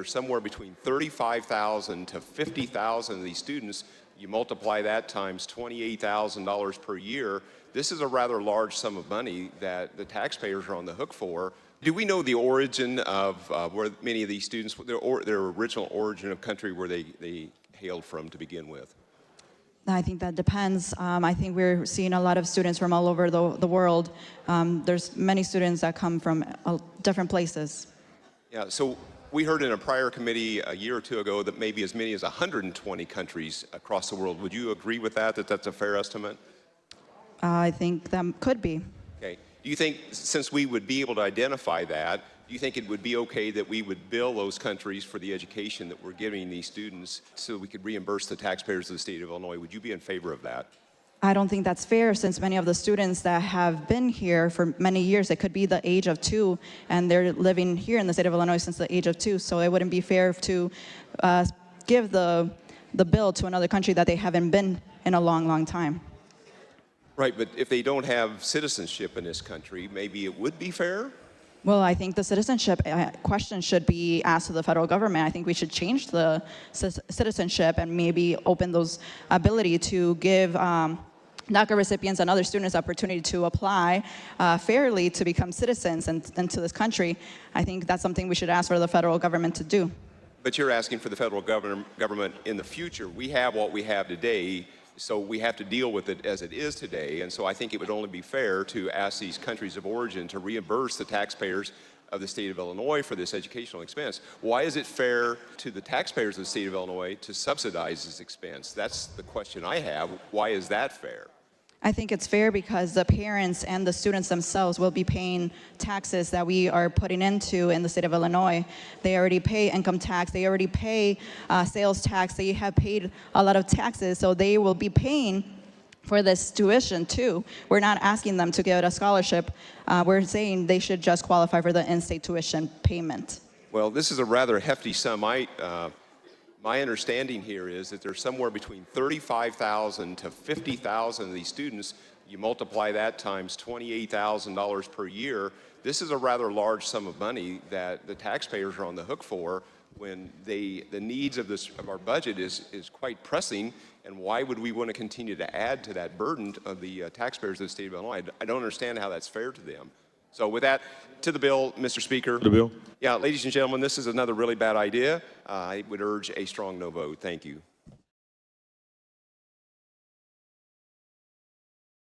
There's somewhere between 35,000 to 50,000 of these students. You multiply that times $28,000 per year. This is a rather large sum of money that the taxpayers are on the hook for. Do we know the origin of where many of these students, their original origin of country where they hailed from to begin with? I think that depends. I think we're seeing a lot of students from all over the world. There's many students that come from different places. Yeah, so we heard in a prior committee a year or two ago that maybe as many as 120 countries across the world. Would you agree with that that's a fair estimate? I think that could be. Okay. Do you think, since we would be able to identify that, do you think it would be okay that we would bill those countries for the education that we're giving these students so we could reimburse the taxpayers of the state of Illinois? Would you be in favor of that? I don't think that's fair, since many of the students that have been here for many years, it could be the age of 2, and they're living here in the state of Illinois since the age of 2, so it wouldn't be fair to give the bill to another country that they haven't been in a long, long time. Right, but if they don't have citizenship in this country, maybe it would be fair? Well, I think the citizenship question should be asked to the federal government. I think we should change the citizenship and maybe open those ability to give DACA recipients and other students opportunity to apply fairly to become citizens into this country. I think that's something we should ask for the federal government to do. But you're asking for the federal government in the future. We have what we have today, so we have to deal with it as it is today. And so I think it would only be fair to ask these countries of origin to reimburse the taxpayers of the state of Illinois for this educational expense. Why is it fair to the taxpayers of the state of Illinois to subsidize this expense? That's the question I have. Why is that fair? I think it's fair because the parents and the students themselves will be paying taxes that we are putting into in the state of Illinois. They already pay income tax, they already pay sales tax, they have paid a lot of taxes, so they will be paying for this tuition too. We're not asking them to get a scholarship, we're saying they should just qualify for the in-state tuition payment. Well, this is a rather hefty sum. My understanding here is that there's somewhere between 35,000 to 50,000 of these students. You multiply that times $28,000 per year. This is a rather large sum of money that the taxpayers are on the hook for when the needs of our budget is quite pressing. And why would we want to continue to add to that burden of the taxpayers of the state of Illinois? I don't understand how that's fair to them. So with that, to the bill, Mr. Speaker. The bill. Yeah, ladies and gentlemen, this is another really bad idea. I would urge a strong no vote. Thank you.